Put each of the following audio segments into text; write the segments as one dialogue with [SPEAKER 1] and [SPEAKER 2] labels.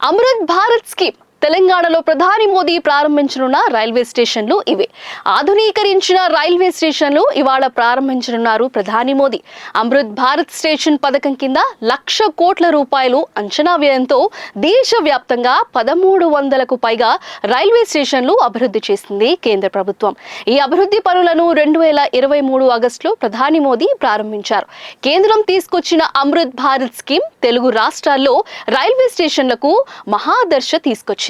[SPEAKER 1] Amrit Bharat scheme తెలంగాణలో ప్రధాని Modi ప్రారంభించనున్న railway స్టేషన్లు ఇవే. ఆధునీకరించిన రైల్వే స్టేషన్లు ఇవాళ ప్రారంభించనున్నారు ప్రధాని మోదీ. అమృత్ భారత్ స్టేషన్ పథకం కింద 1,00,000 కోట్ల రూపాయలు అంచనా వ్యయంతో దేశవ్యాప్తంగా 1,300కు పైగా రైల్వే స్టేషన్లు అభివృద్ధి చేసింది కేంద్ర ప్రభుత్వం. ఈ అభివృద్ధి పనులను 2023 ఆగస్టులో ప్రధాని మోదీ ప్రారంభించారు. కేంద్రం తీసుకొచ్చిన అమృత్ భారత్ స్కీమ్ తెలుగు రాష్ట్రాల్లో రైల్వే స్టేషన్లకు మహాదర్శ తీసుకొచ్చింది.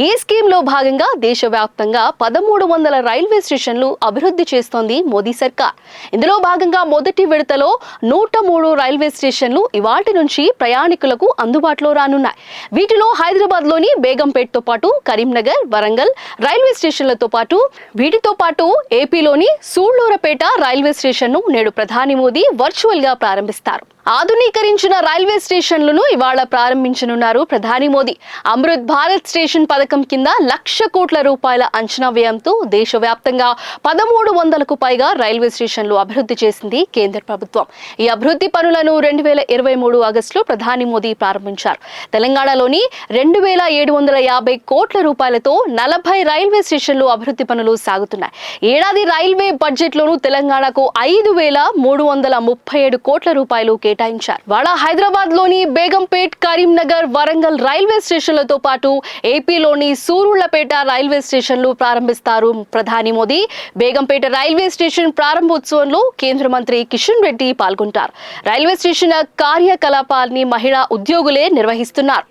[SPEAKER 1] ఈ స్కీమ్ లో భాగంగా దేశవ్యాప్తంగా 1,300 రైల్వే స్టేషన్లు అభివృద్ధి చేస్తోంది మోదీ సర్కార్. ఇందులో భాగంగా మొదటి విడతలో 103 రైల్వే స్టేషన్లు ఇవాటి నుంచి ప్రయాణికులకు అందుబాటులో రానున్నాయి. వీటిలో హైదరాబాద్ లోని బేగంపేట్తో పాటు కరీంనగర్, వరంగల్ రైల్వే స్టేషన్లతో పాటు వీటితో పాటు ఏపీలోని సూళ్లూరుపేట రైల్వే స్టేషన్ ను నేడు ప్రధాని మోదీ వర్చువల్ గా ప్రారంభిస్తారు. ఆధునీకరించిన రైల్వే స్టేషన్లను ఇవాళ ప్రారంభించనున్నారు ప్రధాని మోదీ. అమృత్ భారత్ స్టేషన్ పథకం కింద 1,00,000 కోట్ల రూపాయల అంచనా వ్యయంతో దేశవ్యాప్తంగా 1,300కు పైగా రైల్వే స్టేషన్లు అభివృద్ధి చేసింది కేంద్ర ప్రభుత్వం. ఈ అభివృద్ధి పనులను 2023 ఆగస్టులో ప్రధాని మోదీ ప్రారంభించారు. తెలంగాణలోని 2,750 కోట్ల రూపాయలతో 40 రైల్వే స్టేషన్లు అభివృద్ధి పనులు సాగుతున్నాయి. ఏడాది రైల్వే బడ్జెట్ లోను తెలంగాణకు 5,337 కోట్ల రూపాయలు కేటాయించారు. వాడ హైదరాబాద్ లోని బేగంపేట్, కరీంనగర్, వరంగల్ రైల్వే స్టేషన్లతో పాటు ఏపీలోని సూళ్లూరుపేట రైల్వే స్టేషన్లు ప్రారంభిస్తారు ప్రధాని మోదీ. బేగంపేట రైల్వే స్టేషన్ ప్రారంభోత్సవంలో కేంద్ర మంత్రి కిషన్ రెడ్డి పాల్గొంటారు. రైల్వే స్టేషన్ కార్యకలాపాన్ని మహిళా ఉద్యోగులే నిర్వహిస్తున్నారు.